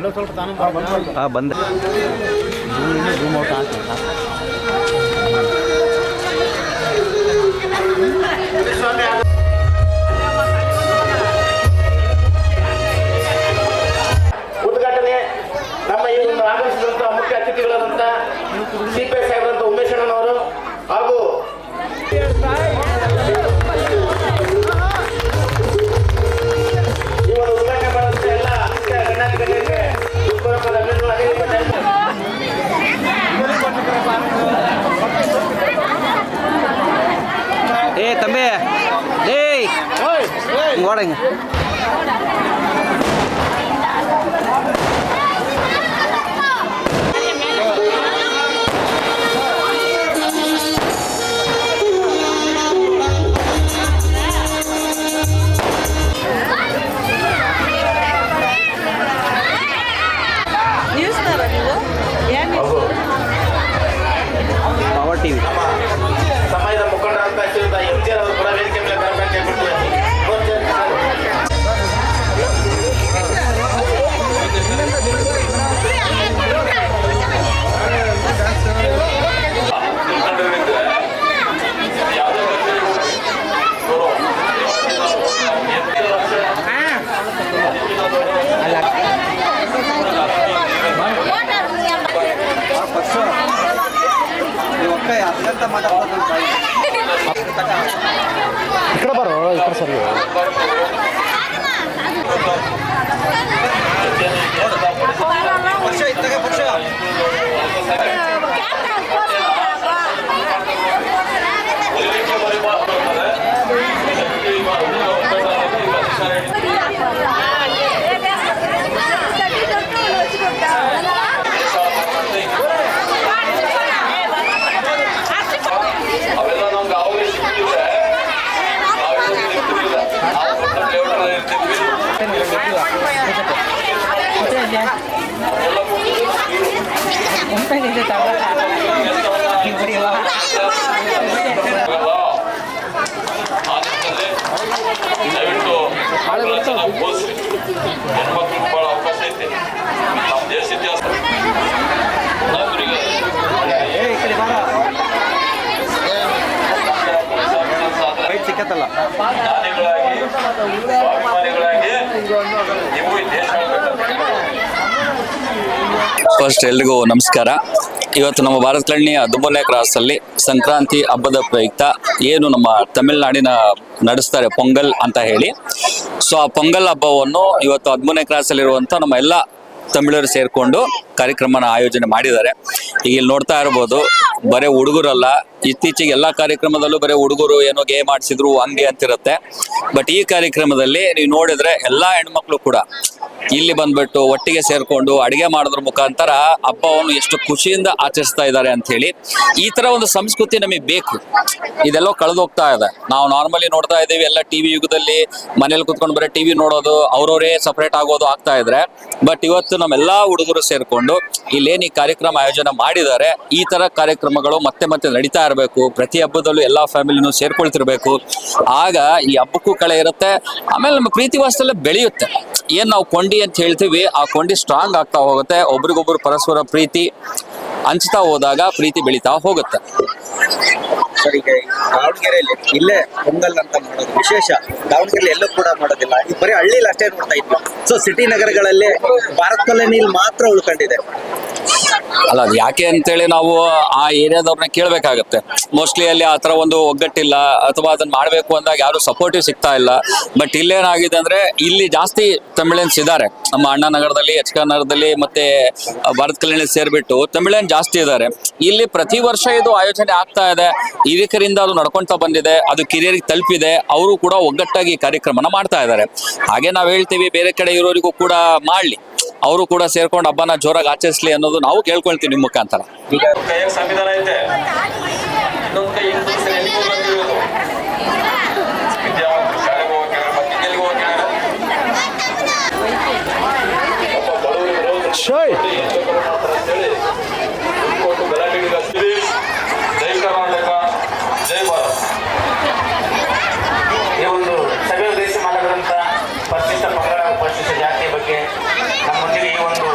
ಬಂದೆ ಉದ್ಘಾಟನೆ ನಮ್ಮ ಈ ಒಂದು ಆಗಮಿಸಿದಂತಹ ಮುಖ್ಯ ಅತಿಥಿಗಳಾದಂಥ ಸಿಪಿಐ ಸಾಹೇಬರಂತ ಉಮೇಶ್ ಅಣ್ಣನವರು ಹಾಗೂ ಈ ಒಂದು ಉದ್ಘಾಟನೆ ಮಾಡುವಂಥ ಎಲ್ಲ ಮುಖ್ಯ ಗಣ್ಯಾಧಿಕಾರಿಗಳಿಗೆ ಹೃತ್ಪೂರ್ವಕವಾದ ಏ ತಮ್ಮೆ ಏಯ್ ಓಡಂಗೆ ಪವರ್ ಟಿವಿ ಸಮಯದ ಮುಖಂಡರಂತ ಶ್ರೀಯುತ MJR ಅವರು ಕೂಡ ವೇದಿಕೆ ಮೇಲೆ ಬರಬೇಕಾಗಿರುತ್ತದೆ. ఇక్కడ బರೋ ఇక్కడ సರಿ ಭಾಳ ಅವಕಾಶ ಐತಿ. ನಮ್ಮ ದೇಶ ಇತಿಹಾಸ ಸಿಕ್ಕತ್ತಲ್ಲ ಸ್ವಾಭಿಮಾನಿಗಳಾಗಿ ನೀವು ಈ ದೇಶ ಫಸ್ಟ್ ಎಲ್ರಿಗೂ ನಮಸ್ಕಾರ. ಇವತ್ತು ನಮ್ಮ ಭಾರತ್ ಕಲ್ಯಾಣಿಯ 13ನೇ ಕ್ರಾಸಲ್ಲಿ ಸಂಕ್ರಾಂತಿ ಹಬ್ಬದ ಪ್ರಯುಕ್ತ ಏನು ನಮ್ಮ ತಮಿಳುನಾಡಿನ ನಡೆಸ್ತಾರೆ ಪೊಂಗಲ್ ಅಂತ ಹೇಳಿ, ಸೊ ಆ ಪೊಂಗಲ್ ಹಬ್ಬವನ್ನು ಇವತ್ತು 13ನೇ ಕ್ರಾಸಲ್ಲಿರುವಂಥ ನಮ್ಮ ಎಲ್ಲ ತಮಿಳರು ಸೇರಿಕೊಂಡು ಕಾರ್ಯಕ್ರಮನ ಆಯೋಜನೆ ಮಾಡಿದ್ದಾರೆ. ಈಗ ಇಲ್ಲಿ ನೋಡ್ತಾ ಇರ್ಬೋದು, ಬರೀ ಹುಡುಗರಲ್ಲ, ಇತ್ತೀಚೆಗೆ ಎಲ್ಲ ಕಾರ್ಯಕ್ರಮದಲ್ಲೂ ಬರೀ ಹುಡುಗರು ಏನೋ ಗೇಮ್ ಆಡಿಸಿದ್ರು ಹಂಗೆ ಅಂತಿರುತ್ತೆ. ಬಟ್ ಈ ಕಾರ್ಯಕ್ರಮದಲ್ಲಿ ನೀವು ನೋಡಿದ್ರೆ ಎಲ್ಲ ಹೆಣ್ಮಕ್ಳು ಕೂಡ ಇಲ್ಲಿ ಬಂದ್ಬಿಟ್ಟು ಒಟ್ಟಿಗೆ ಸೇರ್ಕೊಂಡು ಅಡಿಗೆ ಮಾಡೋದ್ರ ಮುಖಾಂತರ ಹಬ್ಬವನ್ನು ಎಷ್ಟು ಖುಷಿಯಿಂದ ಆಚರಿಸ್ತಾ ಇದ್ದಾರೆ ಅಂತ ಹೇಳಿ. ಈ ತರ ಒಂದು ಸಂಸ್ಕೃತಿ ನಮಗೆ ಬೇಕು. ಇದೆಲ್ಲೋ ಕಳೆದೋಗ್ತಾ ಇದೆ. ನಾವು ನಾರ್ಮಲಿ ನೋಡ್ತಾ ಇದ್ದೀವಿ ಎಲ್ಲ ಟಿವಿ ಯುಗದಲ್ಲಿ ಮನೇಲಿ ಕುತ್ಕೊಂಡು ಬರೀ ಟಿವಿ ನೋಡೋದು, ಅವ್ರವರೇ ಸಪರೇಟ್ ಆಗೋದು ಆಗ್ತಾ ಇದ್ರೆ. ಬಟ್ ಇವತ್ತು ನಮ್ಮೆಲ್ಲಾ ಹುಡುಗರು ಸೇರ್ಕೊಂಡು ಇಲ್ಲೇನು ಈ ಕಾರ್ಯಕ್ರಮ ಆಯೋಜನೆ ಮಾಡಿದ್ದಾರೆ, ಈ ತರ ಕಾರ್ಯಕ್ರಮಗಳು ಮತ್ತೆ ಮತ್ತೆ ನಡೀತಾ ಇರಬೇಕು. ಪ್ರತಿ ಹಬ್ಬದಲ್ಲೂ ಎಲ್ಲಾ ಫ್ಯಾಮಿಲಿನೂ ಸೇರ್ಕೊಳ್ತಿರ್ಬೇಕು. ಆಗ ಈ ಹಬ್ಬಕ್ಕೂ ಕಳೆ ಇರುತ್ತೆ, ಆಮೇಲೆ ನಮ್ಮ ಪ್ರೀತಿ ವಾಸ್ತವ್ಯ ಬೆಳೆಯುತ್ತೆ. ಏನ್ ನಾವು ಕೊಂಡಿ ಅಂತ ಹೇಳ್ತೀವಿ, ಆ ಕೊಂಡಿ ಸ್ಟ್ರಾಂಗ್ ಆಗ್ತಾ ಹೋಗುತ್ತೆ. ಒಬ್ರಿಗೊಬ್ರು ಪರಸ್ಪರ ಪ್ರೀತಿ ಹಂಚ್ತಾ ಹೋದಾಗ ಪ್ರೀತಿ ಬೆಳೀತಾ ಹೋಗುತ್ತೆ. ಸರ್, ಈಗ ದಾವಣಗೆರೆಯಲ್ಲಿ ಇಲ್ಲೇ ಪೊಂಗಲ್ ಅಂತ ಮಾಡೋದು ವಿಶೇಷ. ದಾವಣಗೆರೆಯಲ್ಲಿ ಎಲ್ಲೂ ಕೂಡ ಮಾಡೋದಿಲ್ಲ. ಈಗ ಬರೀ ಹಳ್ಳಿಲಿ ಅಷ್ಟೇ ನೋಡ್ತಾ ಇದ್ವಿ. ಸೊ ಸಿಟಿ ನಗರಗಳಲ್ಲಿ ಭಾರತ್ ಕಲ್ಯಾಣಿಯಲ್ಲಿ ಮಾತ್ರ ಉಳ್ಕೊಂಡಿದೆ. ಅಲ್ಲ, ಅದು ಯಾಕೆ ಅಂತೇಳಿ ನಾವು ಆ ಏರಿಯಾದವ್ರನ್ನ ಕೇಳಬೇಕಾಗತ್ತೆ. ಮೋಸ್ಟ್ಲಿ ಅಲ್ಲಿ ಆ ಥರ ಒಂದು ಒಗ್ಗಟ್ಟಿಲ್ಲ, ಅಥವಾ ಅದನ್ನ ಮಾಡಬೇಕು ಅಂದಾಗ ಯಾರು ಸಪೋರ್ಟಿವ್ ಸಿಗ್ತಾ ಇಲ್ಲ. ಬಟ್ ಇಲ್ಲೇನಾಗಿದೆ ಅಂದ್ರೆ ಇಲ್ಲಿ ಜಾಸ್ತಿ ತಮಿಳಿಯನ್ಸ್ ಇದ್ದಾರೆ. ನಮ್ಮ ಅಣ್ಣಾ ನಗರದಲ್ಲಿ, HK ನಗರದಲ್ಲಿ ಮತ್ತೆ ಭಾರತ್ ಕಲ್ಯಾಣ ಸೇರ್ಬಿಟ್ಟು ತಮಿಳಿಯನ್ ಜಾಸ್ತಿ ಇದ್ದಾರೆ. ಇಲ್ಲಿ ಪ್ರತಿ ವರ್ಷ ಇದು ಆಯೋಜನೆ ಆಗ್ತಾ ಇದೆ. ಹಿರಿಕರಿಂದ ಅದು ನಡ್ಕೊಂತ ಬಂದಿದೆ, ಅದು ಕಿರಿಯರಿಗೆ ತಲುಪಿದೆ. ಅವರು ಕೂಡ ಒಗ್ಗಟ್ಟಾಗಿ ಕಾರ್ಯಕ್ರಮನ ಮಾಡ್ತಾ ಇದ್ದಾರೆ. ಹಾಗೆ ನಾವು ಹೇಳ್ತೀವಿ, ಬೇರೆ ಕಡೆ ಇರೋರಿಗೂ ಕೂಡ ಮಾಡ್ಲಿ, ಅವರು ಕೂಡ ಸೇರ್ಕೊಂಡು ಹಬ್ಬನ ಜೋರಾಗಿ ಆಚರಿಸ್ಲಿ ಅನ್ನೋದು ನಾವು ಕೇಳ್ಕೊಳ್ತೀವಿ ನಿಮ್ಮ ಮುಖಾಂತರ. ಕೈಯಾಗ ಸಂವಿಧಾನ ಐತೆ, ಇನ್ನೊಂದು ಕೈ ಬಂದಿರೋದು ವಿದ್ಯಾವಂತರು ಶಾಲೆಗೆ ಹೋಗ್ಯಾರ, ಮತ್ತೆ ಎಲ್ಲಿಗೆ ಹೋಗ್ಯಾರ, ಜೈ ಕರ್ನಾಟಕ, ಜೈ ಭಾರತ್. ಈ ಒಂದು ಸಭೆ ಉದ್ದೇಶ ಮಾತಾಡಿದಂಥ ಪರಿಶಿಷ್ಟ ಪಂಗಡ ಪರಿಶಿಷ್ಟ ಜಾತಿಯ ಬಗ್ಗೆ ನಮ್ಮೊಂದಿಗೆ ಈ ಒಂದು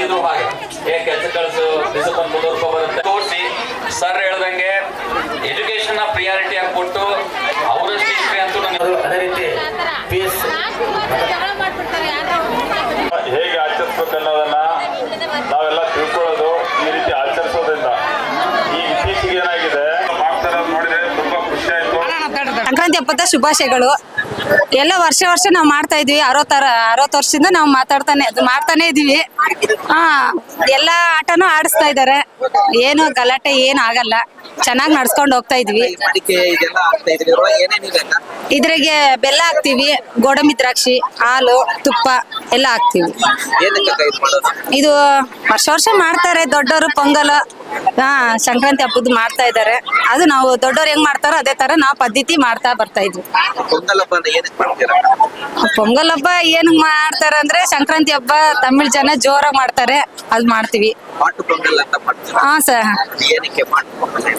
ಹೇಳಿದ್ರು ಹಾಗೆ ಕೆಲಸ ಕಳಿಸು ಡಿಸಿಪ್ಲಿನ್ ಮುಂದುವರ್ಕೊ ಬರುತ್ತೆ ತೋರಿಸಿ ಸರ್ ಹೇಳ್ದಂಗೆ ಎಜುಕೇಶನ್ ಪ್ರಿಯಾರಿಟಿ ಆಗಿ ಕೊಟ್ಟು ಅವರಷ್ಟು ಹಿಸ್ಟ್ರಿ ಅಂತೂ ನನಗೆ ಅದೇ ರೀತಿ PS ಹೇಗೆ ಆಚರಿಸ್ಬೇಕನ್ನೋದನ್ನ ನಾವೆಲ್ಲ ತಿಳ್ಕೊಳ್ಳೋದು ಈ ರೀತಿ ಆಚರಿಸೋದ್ರಿಂದ ಈ ಇತ್ತೀಚೆಗೆ ಏನಾಗಿದೆ ಮಾಡ್ತಾರೆ ನೋಡಿದ್ರೆ ತುಂಬಾ ಖುಷಿ ಆಯ್ತು. ಸಂಕ್ರಾಂತಿ ಹಬ್ಬದ ಶುಭಾಶಯಗಳು. ಎಲ್ಲ ವರ್ಷ ನಾವು ಮಾಡ್ತಾ ಇದ್ವಿ. 60 ವರ್ಷದಿಂದ ನಾವು ಮಾಡ್ತಾನೆ ಇದೀವಿ. ಎಲ್ಲ ಆಟನೂ ಆಡಿಸ್ತಾ ಇದ್ದಾರೆ. ಏನು ಗಲಾಟೆ ಏನು ಆಗಲ್ಲ, ಚೆನ್ನಾಗಿ ನಡ್ಸ್ಕೊಂಡು ಹೋಗ್ತಾ ಇದ್ವಿ. ಮಡಿಕೆ ಇದೆಲ್ಲ ಆಗ್ತಾ ಇದ್ರಿ, ಇದ್ರೊಳಗೆ ಏನೇನಿದೆ ಅಂತ? ಇದ್ರಿಗೆ ಬೆಲ್ಲ ಹಾಕ್ತಿವಿ, ಗೋಡಂಬಿ ದ್ರಾಕ್ಷಿ, ಹಾಲು, ತುಪ್ಪ ಎಲ್ಲ ಹಾಕ್ತಿವಿ. ಏನಕ್ಕೆ ಇದು ಮಾಡೋದು? ಇದು ವರ್ಷ ಮಾಡ್ತಾರೆ ದೊಡ್ಡವರು ಪೊಂಗಲ್. ಸಂಕ್ರಾಂತಿ ಹಬ್ಬದ ಮಾಡ್ತಾ ಇದ್ದಾರೆ. ಅದು ನಾವು ದೊಡ್ಡವ್ರು ಹೆಂಗ್ ಮಾಡ್ತಾರೋ ಅದೇ ತರ ನಾವು ಪದ್ಧತಿ ಮಾಡ್ತಾ ಬರ್ತಾ ಇದ್ವಿ. ಪೊಂಗಲ್ ಹಬ್ಬ ಅಂದ್ರೆ ಏನಕ್ಕೆ ಮಾಡ್ತೀರಾ? ಪೊಂಗಲ್ ಹಬ್ಬ ಏನ್ ಮಾಡ್ತಾರ ಅಂದ್ರೆ ಸಂಕ್ರಾಂತಿ ಹಬ್ಬ ತಮಿಳ್ ಜನ ಜೋರಾಗಿ ಮಾಡ್ತಾರೆ, ಅದ್ ಮಾಡ್ತೀವಿ. ಮಾಟು ಪೊಂಗಲ್ ಅಂತ ಮಾಡ್ತೀರಾ? ಹಾ ಸರ್. ಏನಕ್ಕೆ ಮಾಟು ಪೊಂಗಲ್?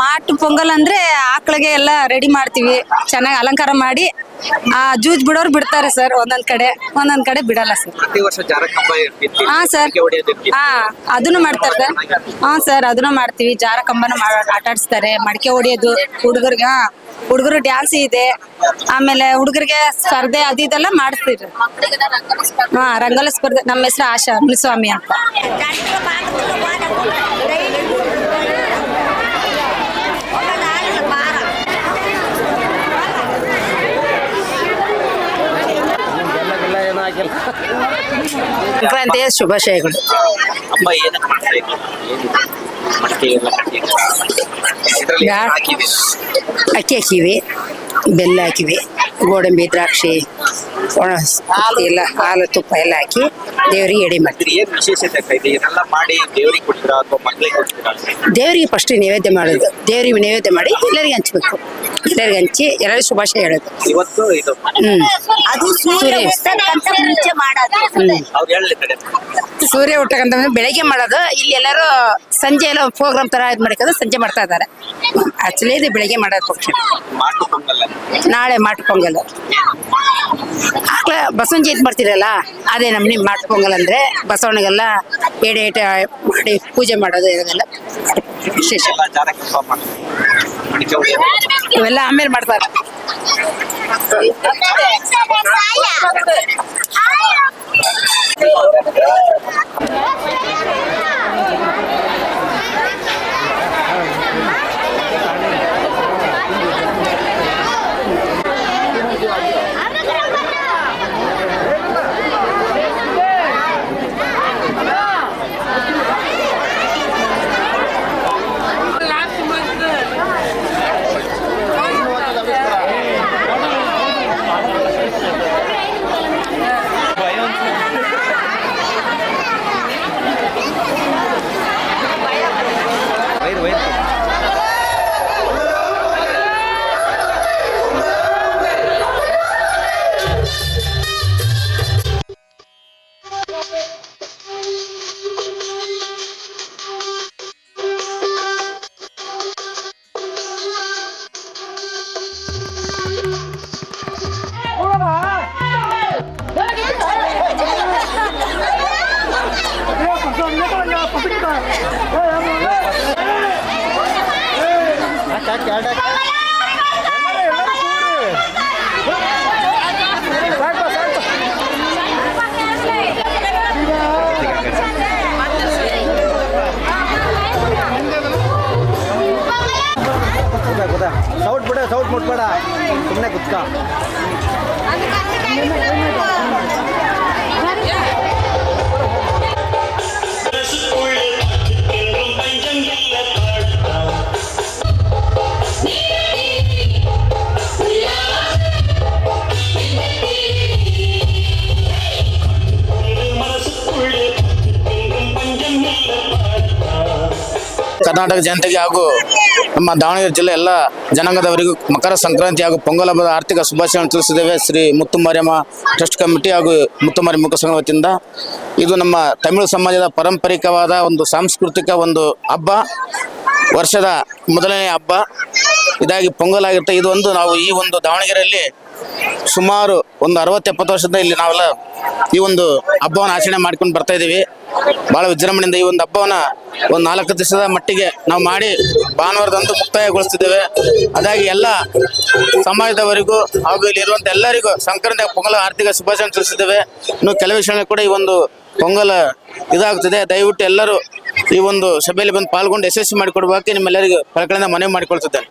ಮಾಟು ಪೊಂಗಲ್ ಅಂದ್ರೆ ಆಕಳಿಗೆ ಎಲ್ಲ ರೆಡಿ ಮಾಡ್ತೀವಿ, ಚೆನ್ನಾಗಿ ಅಲಂಕಾರ ಮಾಡಿ ಜೂಜ್ ಬಿಡೋರು ಬಿಡ್ತಾರೆ ಸರ್. ಒಂದೊಂದ್ ಕಡೆ ಬಿಡಲ್ಲ ಸರ್. ಪ್ರತಿ ವರ್ಷ ಜಾರಕ್ ಹಬ್ಬ ಇರ್ತಿತ್ತು. ಹಾ ಸರ್. ಮಡಿಕೆ ಹೊಡೆಯೋದು ಇರ್ತಿತ್ತು. ಅದನ್ನು ಮಾಡ್ತಾರೆ ಸರ್. ಹಾ ಸರ್, ಅದನ್ನು ಮಾಡ್ತೀವಿ. ಜಾರ ಕಂಬನ ಆಟ ಆಡಿಸ್ತಾರೆ, ಮಡಿಕೆ ಹೊಡಿಯೋದು ಹುಡುಗರು ಡ್ಯಾನ್ಸ್ ಇದೆ. ಆಮೇಲೆ ಹುಡುಗರಿಗೆ ಸ್ಪರ್ಧೆ ಅದು ಇದೆಲ್ಲ ಮಾಡಿಸ್ತೀರಿ. ರಂಗೋಲಿ ಸ್ಪರ್ಧೆ. ನಮ್ಮ ಹೆಸರು ಆಶಾ ಮುನಿಸ್ವಾಮಿ ಅಂತ. ಸಂಕ್ರಾಂತಿಯ ಶುಭಾಶಯಗಳು. ಹಬ್ಬ ಏನಕ್ಕೆ ಮಾಡ್ತಾ ಇದ್ರು? ಮಡಿಕೆ ಎಲ್ಲ ಇದ್ರಲ್ಲಿ ಏನ್ ಹಾಕಿದೆ? ಅಕ್ಕಿ ಹಾಕಿವಿ, ಬೆಲ್ಲ ಹಾಕಿವಿ, ಗೋಡಂಬಿ ದ್ರಾಕ್ಷಿ ಎಲ್ಲ ಹಾಲು ತುಪ್ಪ ಎಲ್ಲ ಹಾಕಿ ದೇವರಿಗೆ ಎಡೆ ಮಾಡ್ತೀವಿ. ಏನ್ ವಿಶೇಷತೆ ಇದೆ? ಇದೆಲ್ಲ ಮಾಡಿ ದೇವರಿಗೆ ಕೊಡ್ತೀರಾ ಅಥವಾ ಮಕ್ಳಿಗೆ ಕೊಡ್ತೀರಾ? ದೇವರಿಗೆ ಫಸ್ಟ್ ನೈವೇದ್ಯ ಮಾಡೋದು. ದೇವರಿಗೆ ನೈವೇದ್ಯ ಮಾಡಿ ಎಲ್ಲರಿಗೆ ಹಂಚ್ಬೇಕು. ಎಲ್ಲರಿಗೆ ಹಂಚಿ ಎಲ್ಲರಿಗೂ ಶುಭಾಶಯ ಹೇಳೋದು. ಇವತ್ತು ಇದು ಅದು ಸೂರ್ಯ ಮುಂಚೆ ಮಾಡೋದು. ಅವ್ರು ಹೇಳಲಿ ಕಡೆ ಸೂರ್ಯ ಹುಟ್ಟಕಂತ ಬೆಳಗ್ಗೆ ಮಾಡೋದು. ಇಲ್ಲಿ ಎಲ್ಲರೂ ಸಂಜೆ ಎಲ್ಲ ಪ್ರೋಗ್ರಾಮ್ ತರ ಇದು ಮಾಡ್ಕೊಂಡು ಸಂಜೆ ಮಾಡ್ತಾ ಇದ್ದಾರೆ. ಆಕ್ಚುಲಿ ಇದು ಬೆಳಗ್ಗೆ ಮಾಡೋದು ಫಂಕ್ಷನ್. ಮಾಟು ಪೊಂಗಲ್ ನಾಳೆ ಮಾಟು ಪೊಂಗಲ್. ಬಸವನ ಜಯಂತಿ ಮಾಡ್ತೀರಲ್ಲ, ಅದೇ ನಮ್ಮನಿ ಮಾಟು ಪೊಂಗಲ್ ಅಂದ್ರೆ ಬಸವನಿಗೆಲ್ಲ ಎಡೆ ಮಾಡಿ ಪೂಜೆ ಮಾಡೋದು ಇದೆಲ್ಲ ವಿಶೇಷ. ಎಲ್ಲ ಜಾರಕ್ ಹಬ್ಬ ಮಾಡ್ತಾರೆ, ಮಡಿಕೆ ಹೊಡೆಯೋದು. ಇವೆಲ್ಲ ಆಮೇಲೆ ಮಾಡ್ತಾರೆ. ಸೌಟ್ ಮುಟ್ಬೇಡ, ಸುಮ್ಮನೆ ಕುತ್ಕ. ಕರ್ನಾಟಕ ಜನತೆಗೆ ಹಾಗೂ ನಮ್ಮ ದಾವಣಗೆರೆ ಜಿಲ್ಲೆ ಎಲ್ಲ ಜನಾಂಗದವರಿಗೂ ಮಕರ ಸಂಕ್ರಾಂತಿ ಹಾಗೂ ಪೊಂಗಲ್ ಹಬ್ಬದ ಆರ್ಥಿಕ ಶುಭಾಶಯಗಳನ್ನು ತಿಳಿಸಿದ್ದೇವೆ. ಶ್ರೀ ಮುತ್ತುಮಾರಿಯಮ್ಮ ಟ್ರಸ್ಟ್ ಕಮಿಟಿ ಹಾಗೂ ಮುತ್ತುಮಾರಿ ಮುಖ ಸಂಘ ವತಿಯಿಂದ ಇದು ನಮ್ಮ ತಮಿಳು ಸಮಾಜದ ಪಾರಂಪರಿಕವಾದ ಒಂದು ಸಾಂಸ್ಕೃತಿಕ ಒಂದು ಹಬ್ಬ, ವರ್ಷದ ಮೊದಲನೇ ಹಬ್ಬ ಇದಾಗಿ ಪೊಂಗಲ್ ಆಗಿರುತ್ತೆ. ಇದು ಒಂದು ನಾವು ಈ ಒಂದು ದಾವಣಗೆರೆಯಲ್ಲಿ ಸುಮಾರು ಒಂದು 60-70 ವರ್ಷದಿಂದ ಇಲ್ಲಿ ನಾವೆಲ್ಲ ಈ ಒಂದು ಹಬ್ಬವನ್ನು ಆಚರಣೆ ಮಾಡ್ಕೊಂಡು ಬರ್ತಾ ಇದ್ದೀವಿ. ಬಹಳ ವಿಜೃಂಭಣೆಯಿಂದ ಈ ಒಂದು ಹಬ್ಬವನ್ನ ಒಂದು 4 ದಿವಸದ ಮಟ್ಟಿಗೆ ನಾವು ಮಾಡಿ ಭಾನುವಾರದಂದು ಮುಕ್ತಾಯಗೊಳಿಸ್ತಿದ್ದೇವೆ. ಅದಾಗಿ ಎಲ್ಲ ಸಮಾಜದವರಿಗೂ ಹಾಗೂ ಇಲ್ಲಿರುವಂತ ಎಲ್ಲರಿಗೂ ಸಂಕ್ರಾಂತಿ ಪೊಂಗಲ್ ಆರ್ಥಿಕ ಶುಭಾಶಯ ತಿಳಿಸಿದ್ದೇವೆ. ಇನ್ನು ಕೆಲವು ವಿಷಯ ಕೂಡ ಈ ಒಂದು ಪೊಂಗಲ್ ಇದಾಗ್ತದೆ. ದಯವಿಟ್ಟು ಎಲ್ಲರೂ ಈ ಒಂದು ಸಭೆಯಲ್ಲಿ ಬಂದು ಪಾಲ್ಗೊಂಡು ಯಶಸ್ವಿ ಮಾಡಿಕೊಡುವಾಗ ನಿಮ್ಮೆಲ್ಲರಿಗೂ ಕಳಕಳಿಯಿಂದ ಮನವಿ ಮಾಡಿಕೊಳ್ತಿದ್ದೇನೆ.